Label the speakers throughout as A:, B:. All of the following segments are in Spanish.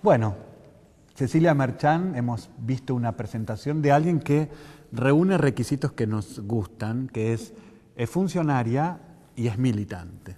A: Bueno, Cecilia Merchán, hemos visto una presentación de alguien que reúne requisitos que nos gustan, que es funcionaria y es militante.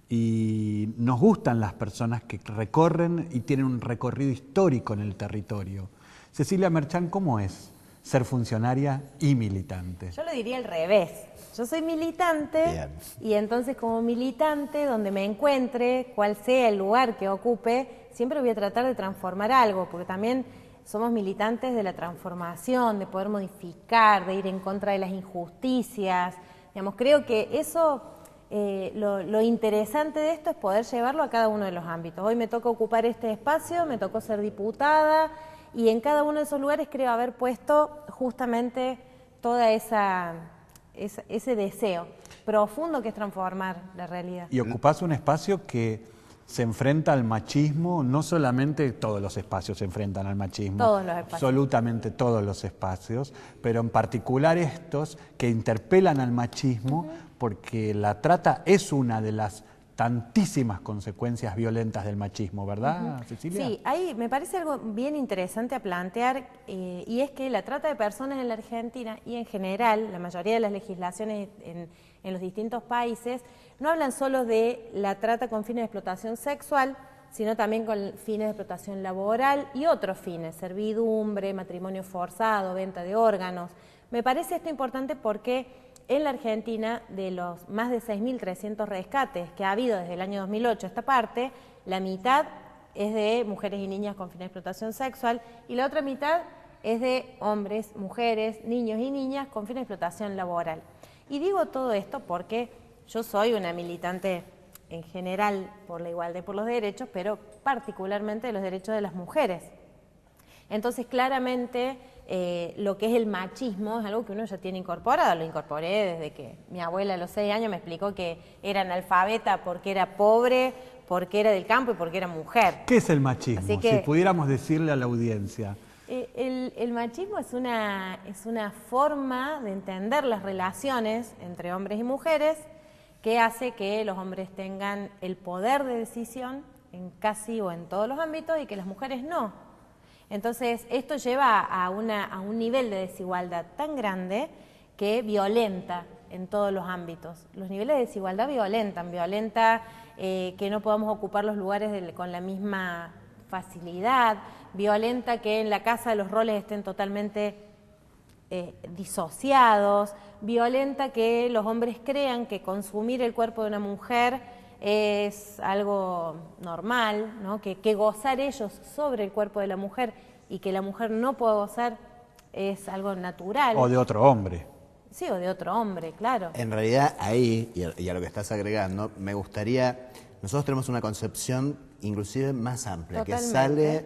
A: Y nos gustan las personas que recorren y tienen un recorrido histórico en el territorio. Cecilia Merchán, ¿cómo es ser funcionaria y militante?
B: Yo lo diría al revés. Yo soy militante. Bien. Y entonces como militante, donde me encuentre, cual sea el lugar que ocupe, siempre voy a tratar de transformar algo, porque también somos militantes de la transformación, de poder modificar, de ir en contra de las injusticias. Digamos, creo que eso, lo interesante de esto es poder llevarlo a cada uno de los ámbitos. Hoy me toca ocupar este espacio, me tocó ser diputada, y en cada uno de esos lugares creo haber puesto justamente toda ese deseo profundo que es transformar la realidad.
A: Y ocupás un espacio que se enfrenta al machismo, no solamente todos los espacios se enfrentan al machismo,
B: todos los espacios.
A: Absolutamente todos los espacios, pero en particular estos que interpelan al machismo, porque la trata es una de las tantísimas consecuencias violentas del machismo, ¿verdad, Cecilia?
B: Sí, ahí me parece algo bien interesante a plantear, y es que la trata de personas en la Argentina y en general, la mayoría de las legislaciones en los distintos países, no hablan solo de la trata con fines de explotación sexual, sino también con fines de explotación laboral y otros fines, servidumbre, matrimonio forzado, venta de órganos. Me parece esto importante porque en la Argentina, de los más de 6.300 rescates que ha habido desde el año 2008 a esta parte, la mitad es de mujeres y niñas con fines de explotación sexual y la otra mitad es de hombres, mujeres, niños y niñas con fines de explotación laboral. Y digo todo esto porque yo soy una militante en general por la igualdad y por los derechos, pero particularmente de los derechos de las mujeres. Entonces, claramente, lo que es el machismo es algo que uno ya tiene incorporado. Lo incorporé desde que mi abuela a los 6 años me explicó que era analfabeta porque era pobre, porque era del campo y porque era mujer.
A: ¿Qué es el machismo? Si pudiéramos decirle a la audiencia.
B: El machismo es una forma de entender las relaciones entre hombres y mujeres que hace que los hombres tengan el poder de decisión en casi o en todos los ámbitos y que las mujeres no. Entonces, esto lleva a un nivel de desigualdad tan grande que violenta en todos los ámbitos. Los niveles de desigualdad violenta que no podamos ocupar los lugares con la misma facilidad, violenta que en la casa los roles estén totalmente disociados, violenta que los hombres crean que consumir el cuerpo de una mujer es algo normal, ¿no? Que gozar ellos sobre el cuerpo de la mujer y que la mujer no pueda gozar es algo natural.
A: O de otro hombre.
B: Sí, o de otro hombre, claro.
C: En realidad ahí, y a lo que estás agregando, me gustaría, nosotros tenemos una concepción inclusive más amplia,
B: totalmente,
C: que sale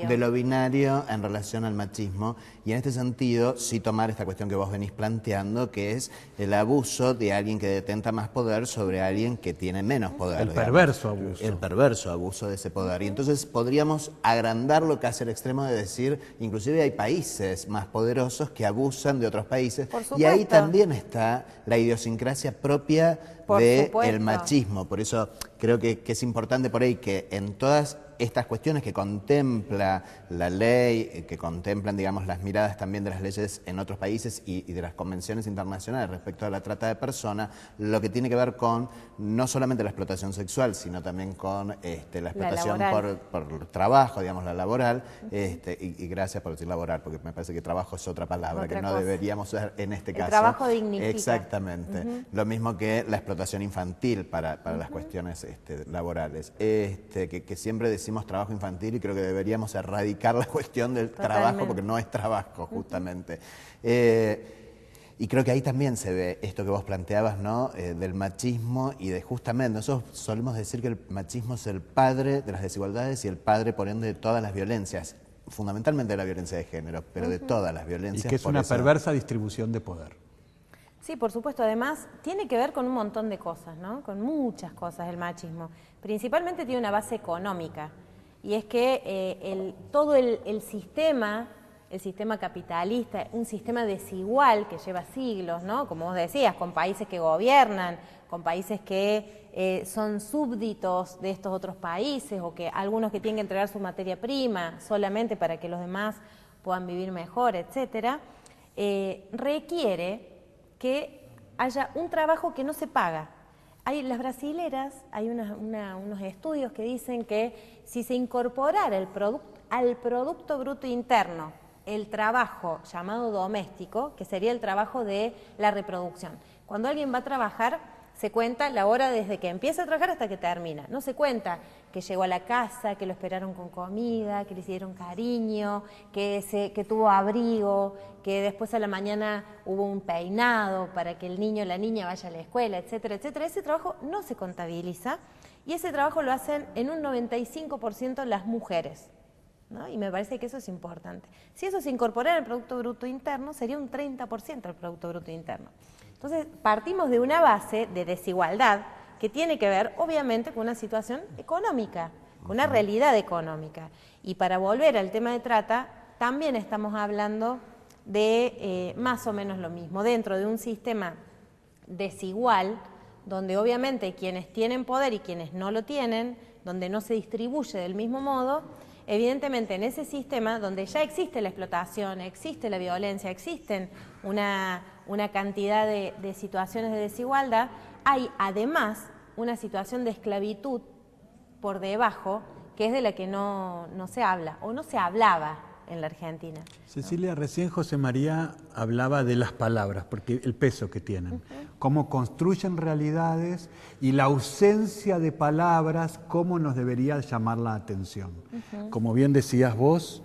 B: de
C: lo binario en relación al machismo, y en este sentido sí tomar esta cuestión que vos venís planteando, que es el abuso de alguien que detenta más poder sobre alguien que tiene menos poder.
A: El perverso abuso.
C: El perverso abuso de ese poder. Y entonces podríamos agrandarlo casi al extremo de decir, inclusive hay países más poderosos que abusan de otros países, y ahí también está la idiosincrasia propia del machismo. Por eso creo que es importante por ahí que en todas estas cuestiones que contempla la ley, que contemplan, digamos, las miradas también de las leyes en otros países y de las convenciones internacionales respecto a la trata de personas, lo que tiene que ver con no solamente la explotación sexual, sino también con la explotación por trabajo, digamos, la laboral, y gracias por decir laboral, porque me parece que trabajo es otra palabra que no deberíamos usar en este caso.
B: El trabajo dignifica.
C: Exactamente. Lo mismo que la explotación infantil para las cuestiones laborales. Que siempre decimos trabajo infantil y creo que deberíamos erradicar la cuestión del trabajo porque no es trabajo justamente. Y creo que ahí también se ve esto que vos planteabas, ¿no? Del machismo y de justamente, nosotros solemos decir que el machismo es el padre de las desigualdades y el padre, por ende, de todas las violencias, fundamentalmente de la violencia de género, pero de todas las violencias.
A: Y que es una perversa distribución de poder.
B: Sí, por supuesto. Además, tiene que ver con un montón de cosas, ¿no? Con muchas cosas el machismo. Principalmente tiene una base económica. Y es que todo el sistema el sistema capitalista, un sistema desigual que lleva siglos, ¿no? Como vos decías, con países que gobiernan, con países que son súbditos de estos otros países, o que algunos que tienen que entregar su materia prima solamente para que los demás puedan vivir mejor, etcétera, requiere que haya un trabajo que no se paga. Las brasileras, hay unos estudios que dicen que si se incorporara al Producto Bruto Interno el trabajo llamado doméstico, que sería el trabajo de la reproducción. Cuando alguien va a trabajar, se cuenta la hora desde que empieza a trabajar hasta que termina. No se cuenta que llegó a la casa, que lo esperaron con comida, que le hicieron cariño, que tuvo abrigo, que después a la mañana hubo un peinado para que el niño o la niña vaya a la escuela, etcétera, etcétera. Ese trabajo no se contabiliza y ese trabajo lo hacen en un 95% las mujeres, ¿no? Y me parece que eso es importante. Si eso se incorporara al Producto Bruto Interno, sería un 30% del Producto Bruto Interno. Entonces, partimos de una base de desigualdad que tiene que ver, obviamente, con una situación económica, con una realidad económica. Y para volver al tema de trata, también estamos hablando de más o menos lo mismo, dentro de un sistema desigual, donde obviamente quienes tienen poder y quienes no lo tienen, donde no se distribuye del mismo modo, evidentemente en ese sistema donde ya existe la explotación, existe la violencia, existen una cantidad de situaciones de desigualdad, hay además una situación de esclavitud por debajo, que es de la que no se habla o no se hablaba en la Argentina.
A: Cecilia, recién José María hablaba de las palabras, porque el peso que tienen, cómo construyen realidades y la ausencia de palabras, cómo nos debería llamar la atención. Como bien decías vos,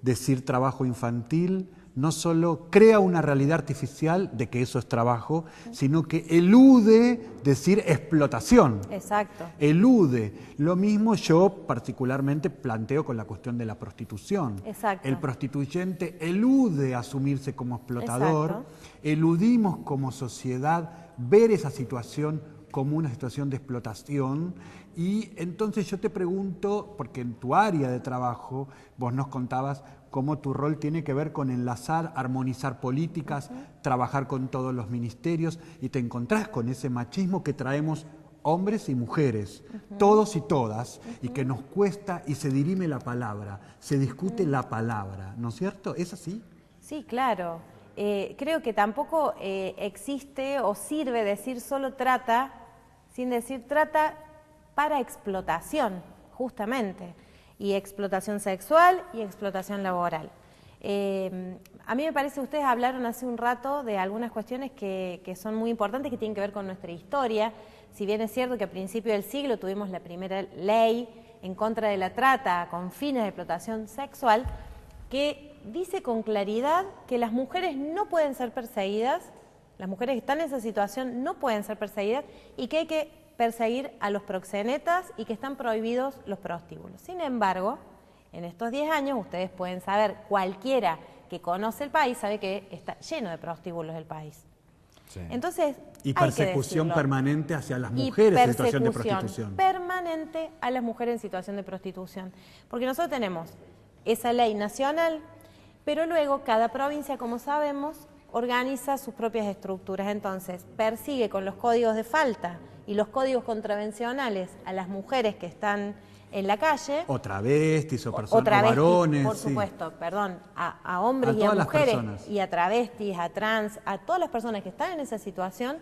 A: decir trabajo infantil no solo crea una realidad artificial de que eso es trabajo, sino que elude decir explotación.
B: Exacto.
A: Elude. Lo mismo yo particularmente planteo con la cuestión de la prostitución.
B: Exacto.
A: El prostituyente elude asumirse como explotador,
B: Exacto.
A: eludimos como sociedad ver esa situación como una situación de explotación. Y entonces yo te pregunto, porque en tu área de trabajo vos nos contabas cómo tu rol tiene que ver con enlazar, armonizar políticas, trabajar con todos los ministerios, y te encontrás con ese machismo que traemos hombres y mujeres, todos y todas, y que nos cuesta y se dirime la palabra, se discute la palabra, ¿no es cierto? ¿Es así?
B: Sí, claro. Creo que tampoco existe o sirve decir solo trata, sin decir trata para explotación, justamente. Y explotación sexual y explotación laboral. A mí me parece, ustedes hablaron hace un rato de algunas cuestiones que son muy importantes, que tienen que ver con nuestra historia. Si bien es cierto que a principios del siglo tuvimos la primera ley en contra de la trata con fines de explotación sexual, que dice con claridad que las mujeres no pueden ser perseguidas, las mujeres que están en esa situación no pueden ser perseguidas, y que hay que perseguir a los proxenetas y que están prohibidos los prostíbulos. Sin embargo, en estos 10 años, ustedes pueden saber, cualquiera que conoce el país sabe que está lleno de prostíbulos el país. Sí. Entonces,
A: y persecución permanente hacia las mujeres en situación de prostitución.
B: Permanente a las mujeres en situación de prostitución. Porque nosotros tenemos esa ley nacional, pero luego cada provincia, como sabemos, organiza sus propias estructuras. Entonces, persigue con los códigos de falta y los códigos contravencionales a las mujeres que están en la calle.
A: O travestis, o personas, o varones.
B: Por supuesto, sí. Perdón, a hombres y a mujeres, y a travestis, a trans, a todas las personas que están en esa situación,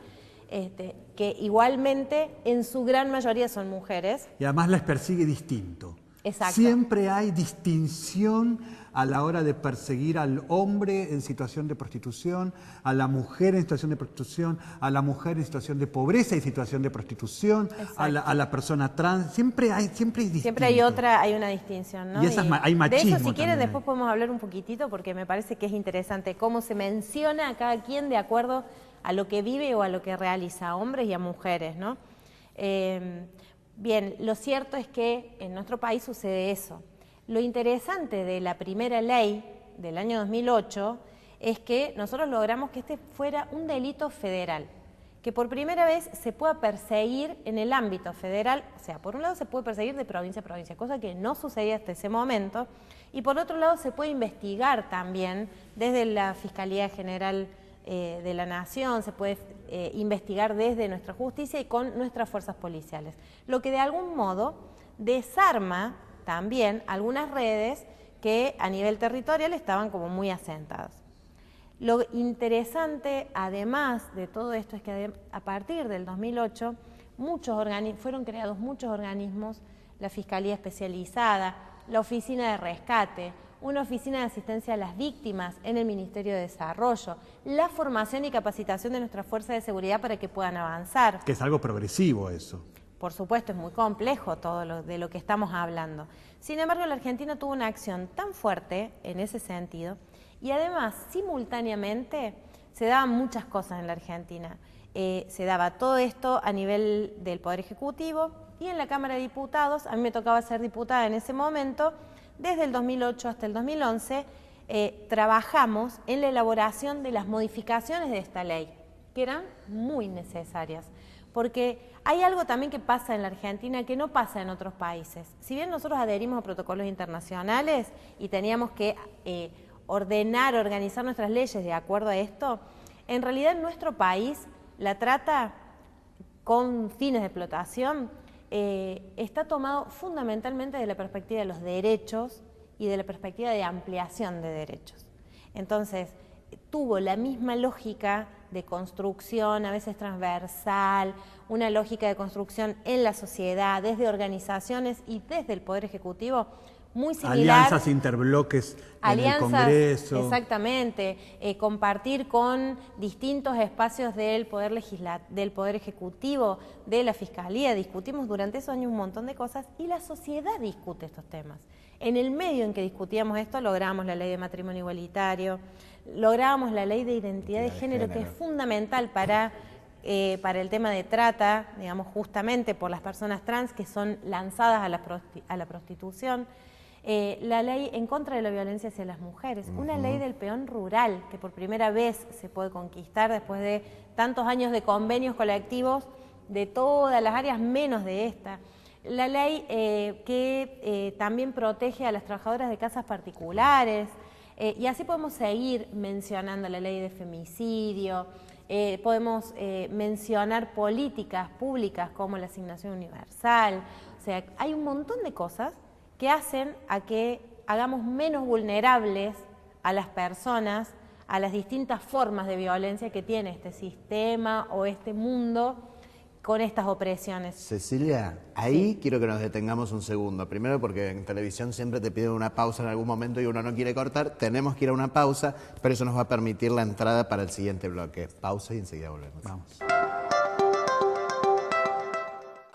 B: que igualmente en su gran mayoría son mujeres.
A: Y además las persigue distinto.
B: Exacto.
A: Siempre hay distinción a la hora de perseguir al hombre en situación de prostitución, a la mujer en situación de prostitución, a la mujer en situación de pobreza y situación de prostitución, a la persona trans. Siempre hay distinto.
B: Siempre hay una distinción, ¿no?
A: Y hay machismo.
B: De eso, si quieren, después podemos hablar un poquitito, porque me parece que es interesante cómo se menciona a cada quien de acuerdo a lo que vive o a lo que realiza, a hombres y a mujeres, ¿no? Bien, lo cierto es que en nuestro país sucede eso. Lo interesante de la primera ley del año 2008 es que nosotros logramos que este fuera un delito federal, que por primera vez se pueda perseguir en el ámbito federal, o sea, por un lado se puede perseguir de provincia a provincia, cosa que no sucedía hasta ese momento, y por otro lado se puede investigar también desde la Fiscalía General de la Nación, se puede investigar desde nuestra justicia y con nuestras fuerzas policiales, lo que de algún modo desarma también algunas redes que a nivel territorial estaban como muy asentadas. Lo interesante, además de todo esto, es que a partir del 2008 fueron creados muchos organismos, la Fiscalía Especializada, la Oficina de Rescate, una Oficina de Asistencia a las Víctimas en el Ministerio de Desarrollo, la formación y capacitación de nuestras fuerzas de seguridad para que puedan avanzar.
A: Que es algo progresivo eso.
B: Por supuesto, es muy complejo todo de lo que estamos hablando. Sin embargo, la Argentina tuvo una acción tan fuerte en ese sentido. Y además, simultáneamente, se daban muchas cosas en la Argentina. Se daba todo esto a nivel del Poder Ejecutivo y en la Cámara de Diputados. A mí me tocaba ser diputada en ese momento. Desde el 2008 hasta el 2011 trabajamos en la elaboración de las modificaciones de esta ley, que eran muy necesarias. Porque hay algo también que pasa en la Argentina que no pasa en otros países. Si bien nosotros adherimos a protocolos internacionales y teníamos que organizar nuestras leyes de acuerdo a esto, en realidad en nuestro país la trata con fines de explotación está tomado fundamentalmente de la perspectiva de los derechos y de la perspectiva de ampliación de derechos. Entonces, tuvo la misma lógica de construcción, a veces transversal, una lógica de construcción en la sociedad, desde organizaciones y desde el Poder Ejecutivo, muy similar.
A: Alianzas, interbloques en el Congreso.
B: Exactamente, compartir con distintos espacios del Poder Ejecutivo, de la Fiscalía. Discutimos durante esos años un montón de cosas y la sociedad discute estos temas. En el medio en que discutíamos esto logramos la ley de matrimonio igualitario, logramos la ley de identidad de género, que es fundamental para el tema de trata, digamos, justamente por las personas trans que son lanzadas a la prostitución. La ley en contra de la violencia hacia las mujeres, una ley del peón rural que por primera vez se puede conquistar después de tantos años de convenios colectivos de todas las áreas menos de esta. La ley que también protege a las trabajadoras de casas particulares, y así podemos seguir mencionando la ley de femicidio, podemos mencionar políticas públicas como la asignación universal. O sea, hay un montón de cosas que hacen a que hagamos menos vulnerables a las personas, a las distintas formas de violencia que tiene este sistema o este mundo con estas opresiones.
C: Cecilia, ahí quiero que nos detengamos un segundo. Primero porque en televisión siempre te piden una pausa en algún momento y uno no quiere cortar. Tenemos que ir a una pausa, pero eso nos va a permitir la entrada para el siguiente bloque. Pausa y enseguida volvemos.
A: Vamos.